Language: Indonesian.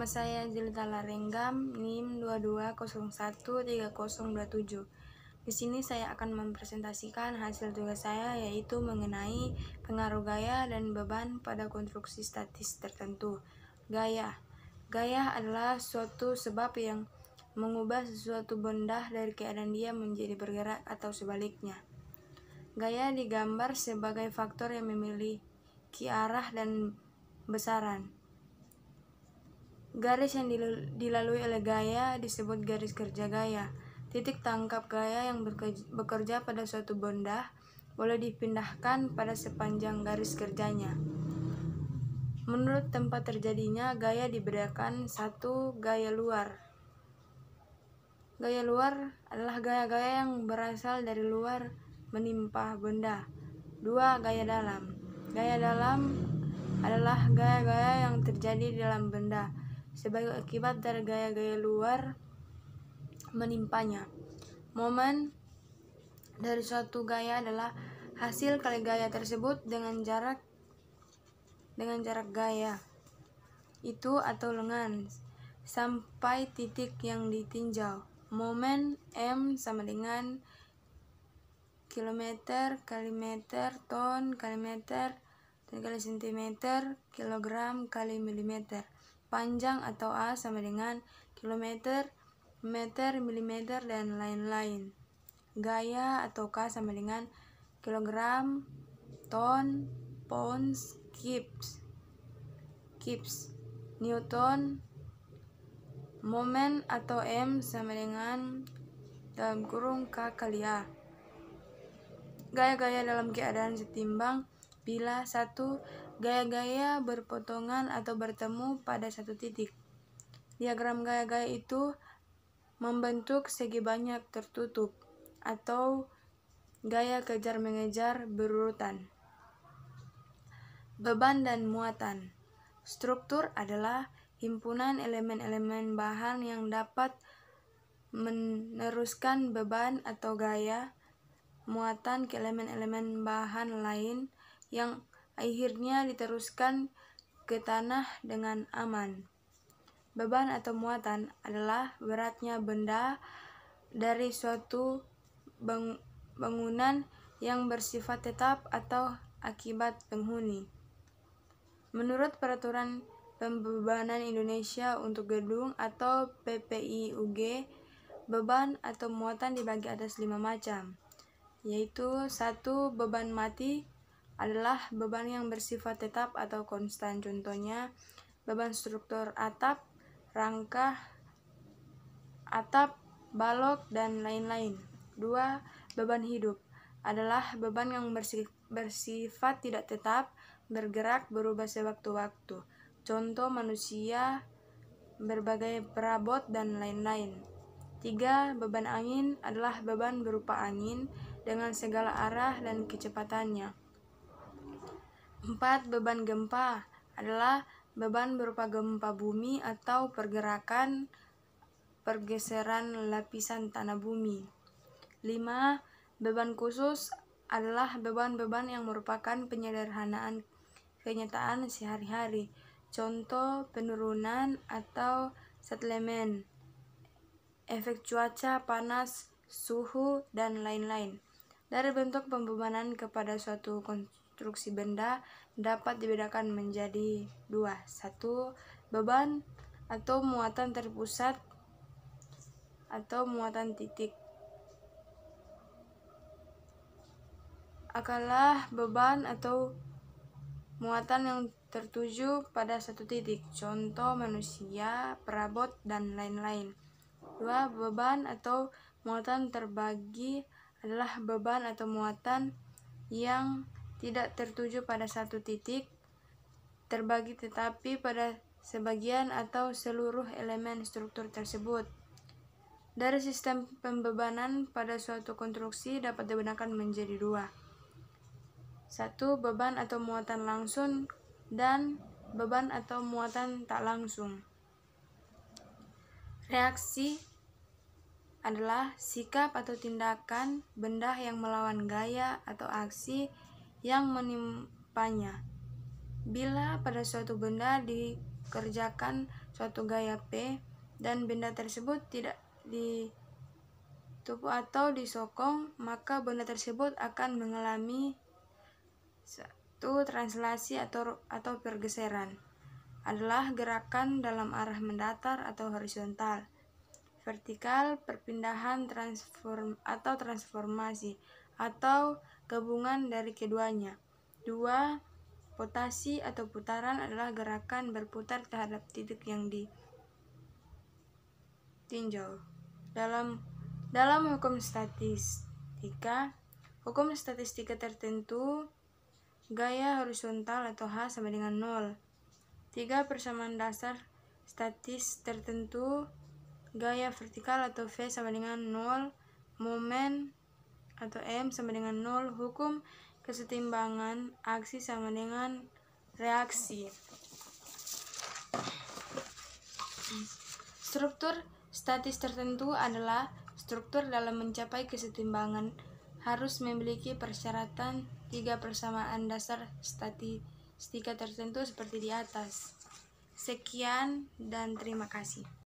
Nama saya Jelita Larenggam, NIM 22013027. Di sini saya akan mempresentasikan hasil tugas saya, yaitu mengenai pengaruh gaya dan beban pada konstruksi statis tertentu. Gaya adalah suatu sebab yang mengubah sesuatu benda dari keadaan dia menjadi bergerak atau sebaliknya. Gaya digambar sebagai faktor yang memiliki arah dan besaran. Garis yang dilalui oleh gaya disebut garis kerja gaya. Titik tangkap gaya yang bekerja pada suatu benda boleh dipindahkan pada sepanjang garis kerjanya. Menurut tempat terjadinya, gaya dibedakan. 1. Gaya luar. Gaya luar adalah gaya-gaya yang berasal dari luar menimpa benda. 2. Gaya dalam. Gaya dalam adalah gaya-gaya yang terjadi di dalam benda sebagai akibat dari gaya-gaya luar menimpanya. Momen dari suatu gaya adalah hasil kali gaya tersebut dengan jarak gaya itu atau lengan sampai titik yang ditinjau. Momen M sama dengan kilometer kali meter, ton kali meter, ton kali sentimeter, kilogram kali milimeter. Panjang atau A sama dengan kilometer, meter, milimeter, dan lain-lain. Gaya atau K sama dengan kilogram, ton, pounds, kips, newton. Momen atau M sama dengan dalam kurung K kali A. Gaya-gaya dalam keadaan setimbang bila 1. Gaya-gaya berpotongan atau bertemu pada satu titik. Diagram gaya-gaya itu membentuk segi banyak tertutup atau gaya kejar-mengejar berurutan. Beban dan muatan. Struktur adalah himpunan elemen-elemen bahan yang dapat meneruskan beban atau gaya muatan ke elemen-elemen bahan lain yang akhirnya diteruskan ke tanah dengan aman. Beban atau muatan adalah beratnya benda dari suatu bangunan yang bersifat tetap atau akibat penghuni. Menurut Peraturan Pembebanan Indonesia untuk Gedung atau PPIUG, beban atau muatan dibagi atas 5 macam, yaitu 1. Beban mati adalah beban yang bersifat tetap atau konstan. Contohnya, beban struktur atap, rangka atap, balok, dan lain-lain. 2. Beban hidup adalah beban yang bersifat tidak tetap, bergerak, berubah sewaktu-waktu. Contoh manusia, berbagai perabot, dan lain-lain. 3. Beban angin adalah beban berupa angin dengan segala arah dan kecepatannya. 4. Beban gempa adalah beban berupa gempa bumi atau pergeseran lapisan tanah bumi. 5. Beban khusus adalah beban-beban yang merupakan penyederhanaan kenyataan sehari-hari. Contoh penurunan atau settlement, efek cuaca, panas, suhu, dan lain-lain. Dari bentuk pembebanan kepada suatu konstruksi benda dapat dibedakan menjadi 2. 1. Beban atau muatan terpusat atau muatan titik. Adalah beban atau muatan yang tertuju pada satu titik. Contoh manusia, perabot, dan lain-lain. 2. Beban atau muatan terbagi adalah beban atau muatan yang tidak tertuju pada satu titik, terbagi tetapi pada sebagian atau seluruh elemen struktur tersebut. Dari sistem pembebanan pada suatu konstruksi dapat dibedakan menjadi 2. 1. Beban atau muatan langsung dan beban atau muatan tak langsung. Reaksi adalah sikap atau tindakan benda yang melawan gaya atau aksi yang menimpanya. Bila pada suatu benda dikerjakan suatu gaya P dan benda tersebut tidak ditupu atau disokong, maka benda tersebut akan mengalami satu translasi atau pergeseran. Adalah gerakan dalam arah mendatar atau horizontal. Vertikal, perpindahan transformasi atau gabungan dari keduanya. 2. Rotasi atau putaran adalah gerakan berputar terhadap titik yang ditinjau. Dalam hukum statistika tertentu, gaya horizontal atau H sama dengan 0. 3. Persamaan dasar statis tertentu, gaya vertikal atau V sama dengan 0, momen atau M sama dengan 0, hukum kesetimbangan aksi sama dengan reaksi. Struktur statis tertentu adalah struktur dalam mencapai kesetimbangan harus memiliki persyaratan 3 persamaan dasar statistika tertentu seperti di atas. Sekian dan terima kasih.